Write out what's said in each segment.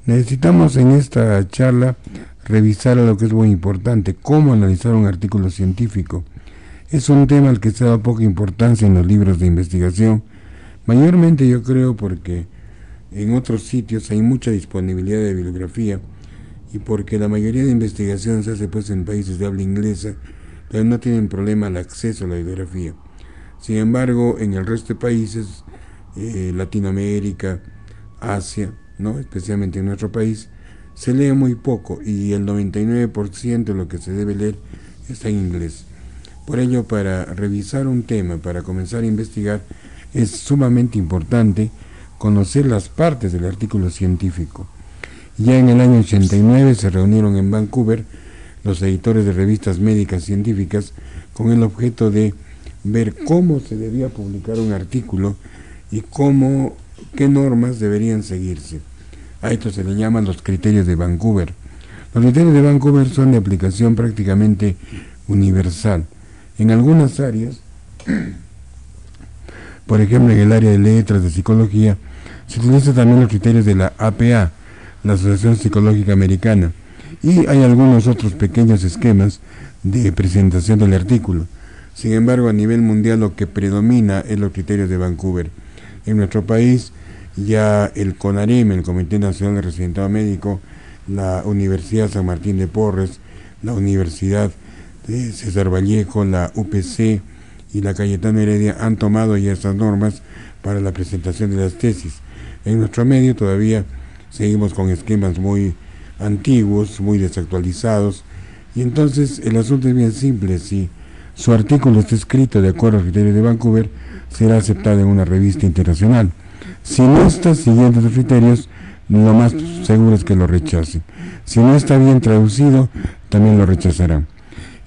Necesitamos en esta charla revisar lo que es muy importante, cómo analizar un artículo científico. Es un tema al que se da poca importancia en los libros de investigación, mayormente yo creo porque en otros sitios hay mucha disponibilidad de bibliografía y porque la mayoría de investigación se hace pues en países de habla inglesa, donde no tienen problema el acceso a la bibliografía. Sin embargo, en el resto de países, Latinoamérica, Asia, ¿no?, especialmente en nuestro país, se lee muy poco y el 99% de lo que se debe leer está en inglés. Por ello, para revisar un tema, para comenzar a investigar, es sumamente importante conocer las partes del artículo científico. Ya en el año 89 se reunieron en Vancouver los editores de revistas médicas científicas con el objeto de ver cómo se debía publicar un artículo y qué normas deberían seguirse. A esto se le llaman los criterios de Vancouver. Los criterios de Vancouver son de aplicación prácticamente universal. En algunas áreas, por ejemplo en el área de letras, de psicología, se utilizan también los criterios de la APA, la Asociación Psicológica Americana, y hay algunos otros pequeños esquemas de presentación del artículo. Sin embargo, a nivel mundial lo que predomina es los criterios de Vancouver. En nuestro país ya el CONAREM, el Comité Nacional de Residentado Médico, la Universidad San Martín de Porres, la Universidad de César Vallejo, la UPC y la Cayetano Heredia han tomado ya estas normas para la presentación de las tesis. En nuestro medio todavía seguimos con esquemas muy antiguos, muy desactualizados, y entonces el asunto es bien simple. Si su artículo está escrito de acuerdo a los criterios de Vancouver, será aceptado en una revista internacional. Si no está siguiendo esos criterios, lo más seguro es que lo rechacen. Si no está bien traducido, también lo rechazarán.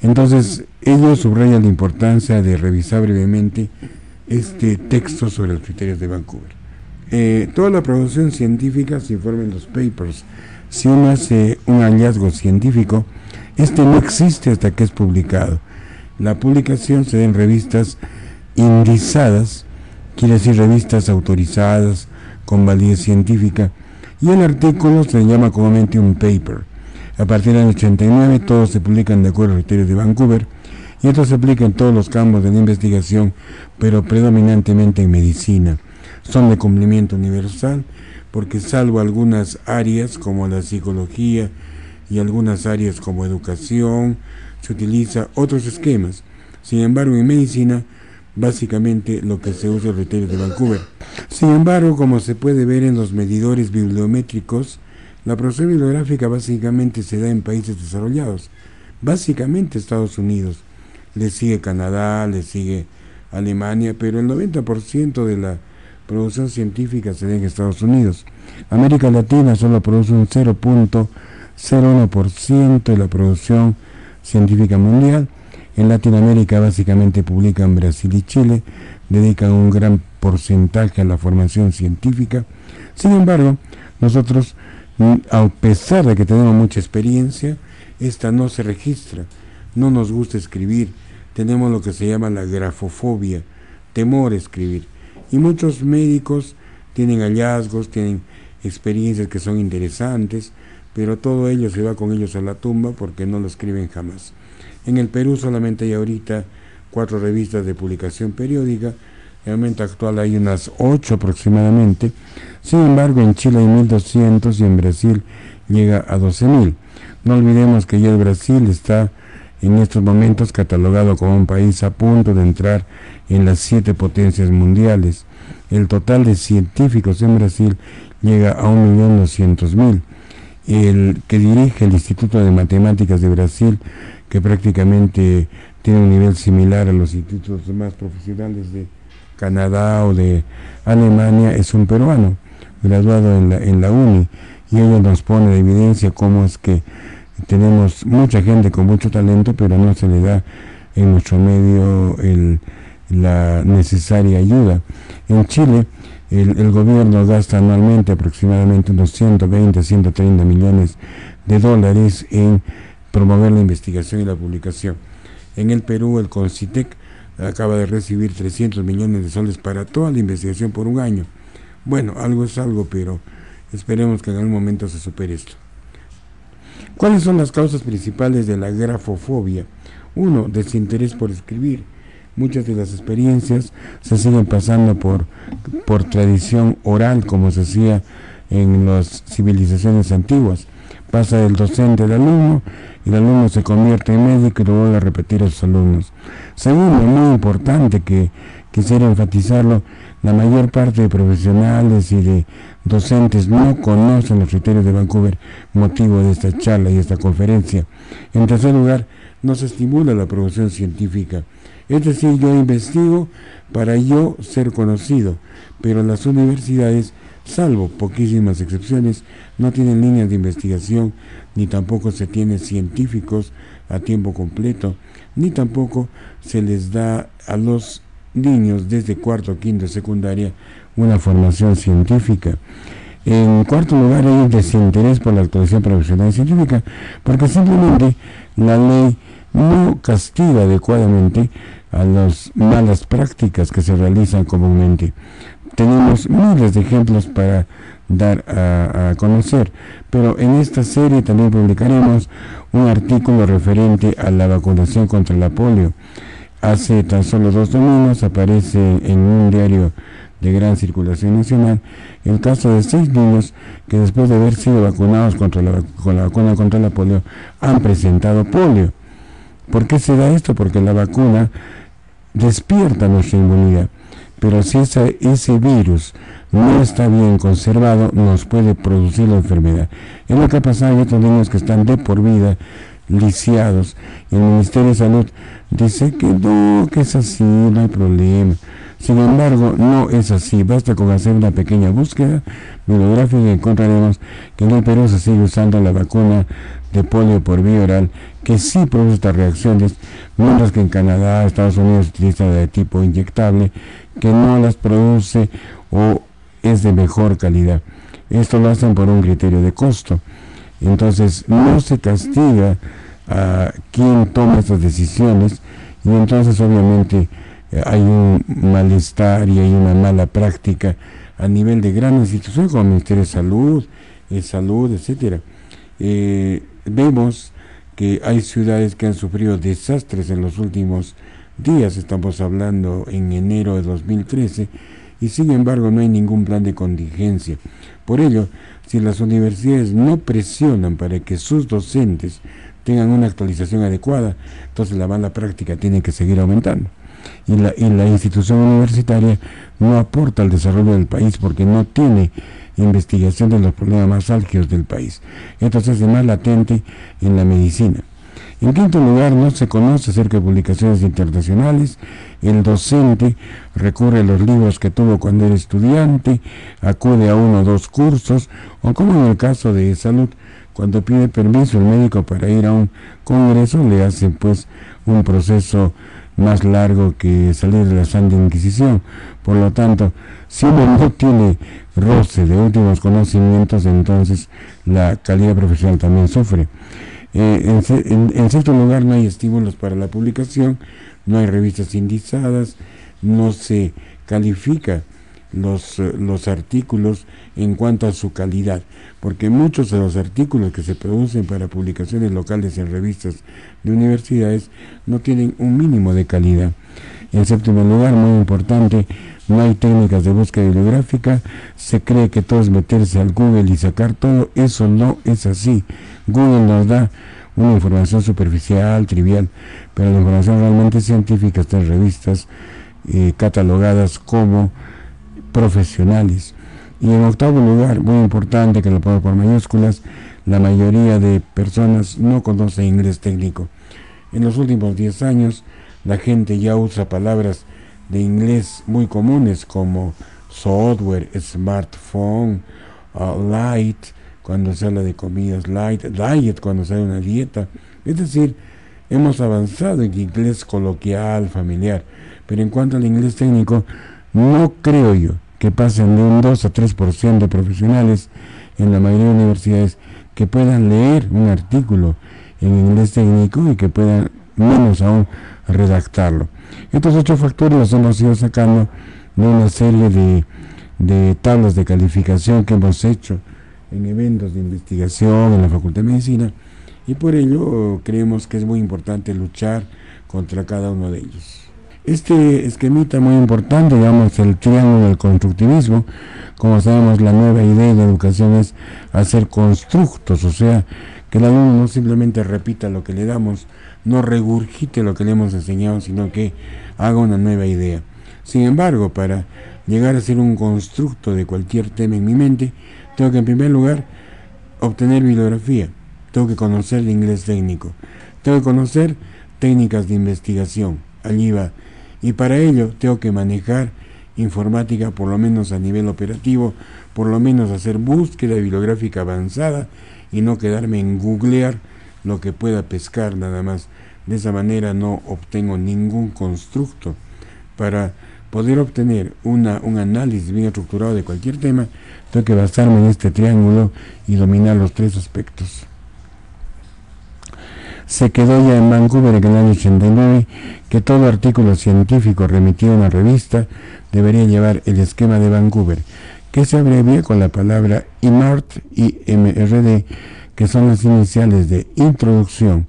Entonces, ellos subrayan la importancia de revisar brevemente este texto sobre los criterios de Vancouver. Toda la producción científica se informa en los papers. Si uno hace un hallazgo científico, este no existe hasta que es publicado. La publicación se da en revistas indizadas, quiere decir revistas autorizadas, con validez científica, y el artículo se llama comúnmente un paper. A partir del año 89 todos se publican de acuerdo a los criterios de Vancouver, y esto se aplica en todos los campos de la investigación, pero predominantemente en medicina. Son de cumplimiento universal, porque salvo algunas áreas como la psicología y algunas áreas como educación, se utiliza otros esquemas. Sin embargo, en medicina, básicamente lo que se usa es los criterios de Vancouver. Sin embargo, como se puede ver en los medidores bibliométricos, la producción bibliográfica básicamente se da en países desarrollados, básicamente Estados Unidos. Le sigue Canadá, le sigue Alemania, pero el 90% de la producción científica se da en Estados Unidos. América Latina solo produce un 0.01% de la producción científica mundial. En Latinoamérica básicamente publican Brasil y Chile, dedican un gran porcentaje a la formación científica. Sin embargo, nosotros, a pesar de que tenemos mucha experiencia, esta no se registra, no nos gusta escribir, tenemos lo que se llama la grafofobia, temor a escribir. Y muchos médicos tienen hallazgos, tienen experiencias que son interesantes, pero todo ello se va con ellos a la tumba porque no lo escriben jamás. En el Perú solamente hay ahorita 4 revistas de publicación periódica, en el momento actual hay unas 8 aproximadamente. Sin embargo, en Chile hay 1.200 y en Brasil llega a 12.000. No olvidemos que ya el Brasil está en estos momentos catalogado como un país a punto de entrar en las 7 potencias mundiales. El total de científicos en Brasil llega a 1.200.000. El que dirige el Instituto de Matemáticas de Brasil, que prácticamente tiene un nivel similar a los institutos más profesionales de Canadá o de Alemania, es un peruano, graduado en la UNI, y ello nos pone de evidencia cómo es que tenemos mucha gente con mucho talento, pero no se le da en nuestro medio la necesaria ayuda. En Chile, el gobierno gasta anualmente aproximadamente unos 120 a 130 millones de dólares en promover la investigación y la publicación. En el Perú, el CONCITEC acaba de recibir 300 millones de soles para toda la investigación por un año. Bueno, algo es algo, pero Esperemos que en algún momento se supere esto. ¿Cuáles son las causas principales de la grafofobia? 1. Desinterés por escribir. Muchas de las experiencias se siguen pasando por tradición oral, como se hacía en las civilizaciones antiguas. Pasa del docente al alumno, y el alumno se convierte en médico y lo vuelve a repetir a sus alumnos. Segundo, muy importante que quisiera enfatizarlo, la mayor parte de profesionales y de docentes no conocen los criterios de Vancouver, motivo de esta charla y esta conferencia. En tercer lugar, no se estimula la producción científica. Es decir, yo investigo para yo ser conocido, pero las universidades, salvo poquísimas excepciones, no tienen líneas de investigación, ni tampoco se tiene científicos a tiempo completo, ni tampoco se les da a los niños desde cuarto, quinto, secundaria una formación científica. En cuarto lugar, hay un desinterés por la actualización profesional y científica, porque simplemente la ley no castiga adecuadamente a las malas prácticas que se realizan comúnmente. Tenemos miles de ejemplos para dar a conocer, pero en esta serie también publicaremos un artículo referente a la vacunación contra la polio. Hace tan solo 2 domingos aparece en un diario de gran circulación nacional el caso de 6 niños que después de haber sido vacunados con la vacuna contra la polio han presentado polio. ¿Por qué se da esto? Porque la vacuna despierta nuestra inmunidad, pero si ese virus no está bien conservado, nos puede producir la enfermedad. Es lo que ha pasado en otros niños que están de por vida lisiados, y el Ministerio de Salud dice que no, que es así, no hay problema. Sin embargo, no es así. Basta con hacer una pequeña búsqueda bibliográfica y encontraremos que en el Perú se sigue usando la vacuna de polio por vía oral, que sí produce estas reacciones, mientras que en Canadá, Estados Unidos utiliza de tipo inyectable, que no las produce o es de mejor calidad. Esto lo hacen por un criterio de costo. Entonces no se castiga a quien toma estas decisiones, y entonces obviamente hay un malestar y hay una mala práctica a nivel de grandes instituciones como el Ministerio de Salud, etcétera. Vemos que hay ciudades que han sufrido desastres en los últimos días, estamos hablando en enero de 2013, y sin embargo no hay ningún plan de contingencia. Por ello, si las universidades no presionan para que sus docentes tengan una actualización adecuada, entonces la mala práctica tiene que seguir aumentando. Y la institución universitaria no aporta al desarrollo del país porque no tiene investigación de los problemas más álgidos del país. Entonces es más latente en la medicina. En quinto lugar, no se conoce acerca de publicaciones internacionales. El docente recurre a los libros que tuvo cuando era estudiante, acude a 1 o 2 cursos, o como en el caso de salud, cuando pide permiso el médico para ir a un congreso, le hacen pues un proceso más largo que salir de la Santa Inquisición. Por lo tanto, si uno no tiene roce de últimos conocimientos, entonces la calidad profesional también sufre. En sexto lugar, no hay estímulos para la publicación, no hay revistas indizadas, no se califica los artículos en cuanto a su calidad, porque muchos de los artículos que se producen para publicaciones locales en revistas de universidades no tienen un mínimo de calidad. En séptimo lugar, muy importante, no hay técnicas de búsqueda bibliográfica, se cree que todo es meterse al Google y sacar todo, eso no es así. Google nos da una información superficial, trivial, pero la información realmente científica está en revistas catalogadas como profesionales. Y en octavo lugar, muy importante, que lo pongo por mayúsculas, la mayoría de personas no conoce inglés técnico. En los últimos 10 años, la gente ya usa palabras de inglés muy comunes como software, smartphone, light, cuando se habla de comidas light, diet, cuando se habla de una dieta. Es decir, hemos avanzado en inglés coloquial, familiar, pero en cuanto al inglés técnico, no creo yo que pasen de un 2 a 3% de profesionales en la mayoría de universidades que puedan leer un artículo en inglés técnico y que puedan, menos aún, redactarlo. Estos 8 factores los hemos ido sacando de una serie de tablas de calificación que hemos hecho en eventos de investigación en la Facultad de Medicina, y por ello creemos que es muy importante luchar contra cada uno de ellos. Este esquemita muy importante, digamos, el triángulo del constructivismo, como sabemos, la nueva idea de la educación es hacer constructos, o sea, que el alumno no simplemente repita lo que le damos, no regurgite lo que le hemos enseñado, sino que haga una nueva idea. Sin embargo, para llegar a ser un constructo de cualquier tema en mi mente, tengo que en primer lugar obtener bibliografía, tengo que conocer el inglés técnico, tengo que conocer técnicas de investigación, allí va. Y para ello tengo que manejar informática, por lo menos a nivel operativo, por lo menos hacer búsqueda bibliográfica avanzada y no quedarme en googlear lo que pueda pescar nada más. De esa manera no obtengo ningún constructo. Para poder obtener un análisis bien estructurado de cualquier tema, tengo que basarme en este triángulo y dominar los tres aspectos. Se quedó ya en Vancouver en el año 89 que todo artículo científico remitido a una revista debería llevar el esquema de Vancouver, que se abrevia con la palabra IMART y MRD, que son las iniciales de Introducción,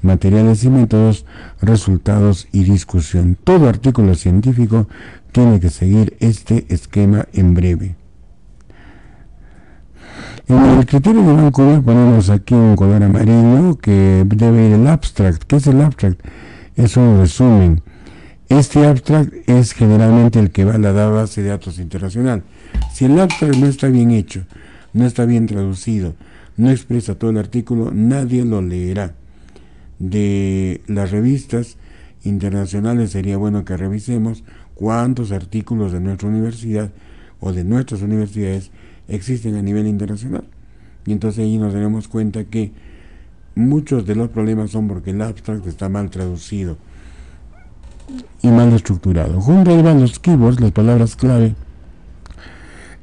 Materiales y Métodos, Resultados y Discusión. Todo artículo científico tiene que seguir este esquema en breve. En el criterio de Vancouver ponemos aquí un color amarillo que debe ir el abstract. ¿Qué es el abstract? Es un resumen. Este abstract es generalmente el que va a la base de datos internacional. Si el abstract no está bien hecho, no está bien traducido, no expresa todo el artículo, nadie lo leerá. De las revistas internacionales sería bueno que revisemos cuántos artículos de nuestra universidad o de nuestras universidades existen a nivel internacional, y entonces ahí nos daremos cuenta que muchos de los problemas son porque el abstract está mal traducido y mal estructurado. Junto a los keywords, las palabras clave,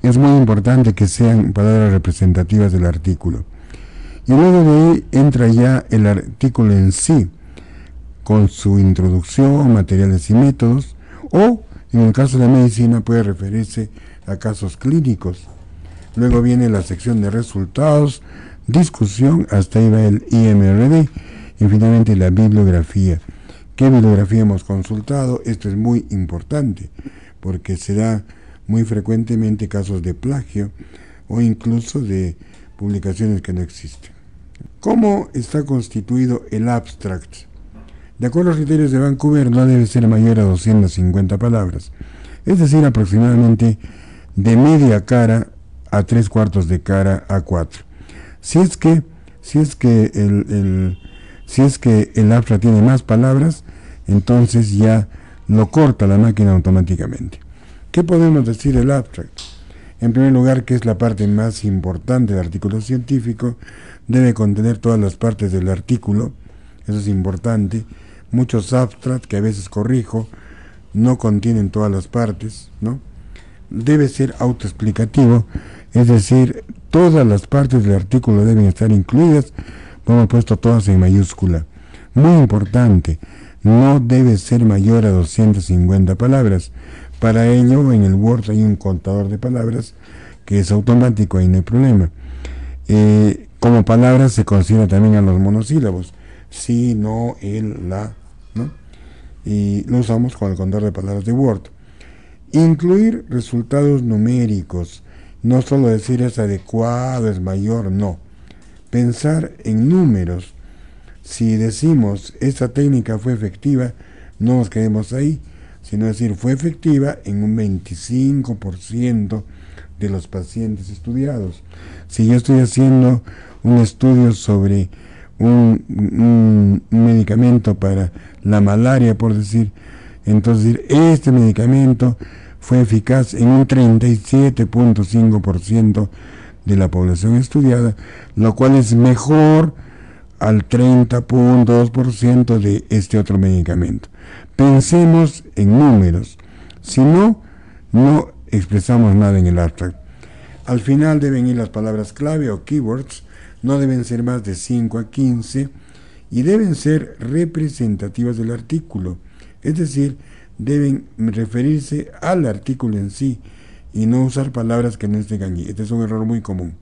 es muy importante que sean palabras representativas del artículo, y luego de ahí entra ya el artículo en sí con su introducción, materiales y métodos, o en el caso de la medicina puede referirse a casos clínicos. Luego viene la sección de resultados, discusión, hasta ahí va el IMRD, y finalmente la bibliografía. ¿Qué bibliografía hemos consultado? Esto es muy importante, porque se da muy frecuentemente casos de plagio o incluso de publicaciones que no existen. ¿Cómo está constituido el abstract? De acuerdo a los criterios de Vancouver, no debe ser mayor a 250 palabras, es decir, aproximadamente de media cara a 3/4 de cara a 4. Si es que el abstract tiene más palabras, entonces ya lo corta la máquina automáticamente. ¿Qué podemos decir del abstract? En primer lugar, que es la parte más importante del artículo científico, debe contener todas las partes del artículo, eso es importante. Muchos abstracts que a veces corrijo no contienen todas las partes, ¿no? Debe ser autoexplicativo, es decir, todas las partes del artículo deben estar incluidas, hemos puesto todas en mayúscula. Muy importante, no debe ser mayor a 250 palabras. Para ello, en el Word hay un contador de palabras que es automático, ahí no hay problema. Como palabras se considera también a los monosílabos, sí, no, el, la, ¿no? Y lo usamos con el contador de palabras de Word. Incluir resultados numéricos, no solo decir es adecuado, es mayor, no. Pensar en números. Si decimos esta técnica fue efectiva, no nos quedemos ahí, sino decir fue efectiva en un 25% de los pacientes estudiados. Si yo estoy haciendo un estudio sobre un medicamento para la malaria, por decir, entonces este medicamento fue eficaz en un 37.5% de la población estudiada, lo cual es mejor al 30.2% de este otro medicamento. Pensemos en números, si no, no expresamos nada en el abstract. Al final deben ir las palabras clave o keywords, no deben ser más de 5 a 15 y deben ser representativas del artículo, es decir, deben referirse al artículo en sí y no usar palabras que no estén allí. Este es un error muy común.